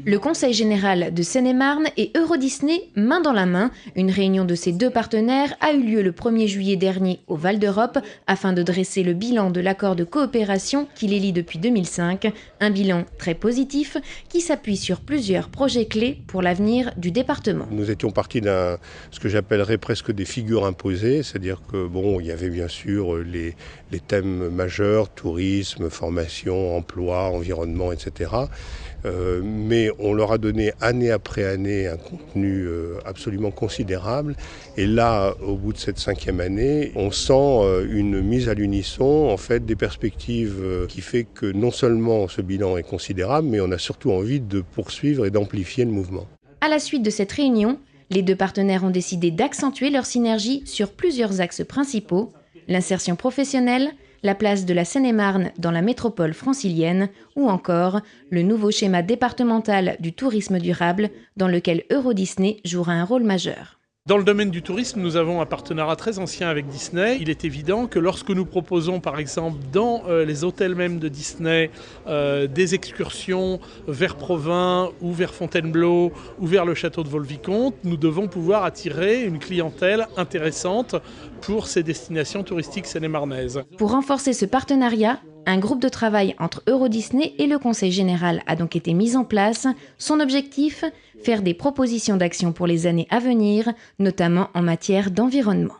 Le Conseil général de Seine-et-Marne et Eurodisney main dans la main. Une réunion de ces deux partenaires a eu lieu le 1er juillet dernier au Val d'Europe afin de dresser le bilan de l'accord de coopération qui les lie depuis 2005. Un bilan très positif qui s'appuie sur plusieurs projets clés pour l'avenir du département. Nous étions partis d'un ce que j'appellerais presque des figures imposées, c'est-à-dire que il y avait bien sûr les thèmes majeurs, tourisme, formation, emploi, environnement, etc. Mais on leur a donné année après année un contenu absolument considérable. Et là, au bout de cette 5e année, on sent une mise à l'unisson en fait, des perspectives qui fait que non seulement ce bilan est considérable, mais on a surtout envie de poursuivre et d'amplifier le mouvement. À la suite de cette réunion, les deux partenaires ont décidé d'accentuer leur synergie sur plusieurs axes principaux, l'insertion professionnelle, la place de la Seine-et-Marne dans la métropole francilienne ou encore le nouveau schéma départemental du tourisme durable dans lequel Eurodisney jouera un rôle majeur. Dans le domaine du tourisme, nous avons un partenariat très ancien avec Disney. Il est évident que lorsque nous proposons, par exemple, dans les hôtels même de Disney, des excursions vers Provins ou vers Fontainebleau ou vers le château de Vaux-le-Vicomte, nous devons pouvoir attirer une clientèle intéressante pour ces destinations touristiques seine-et-marnaises. Pour renforcer ce partenariat, un groupe de travail entre Eurodisney et le Conseil général a donc été mis en place. Son objectif, faire des propositions d'action pour les années à venir, notamment en matière d'environnement.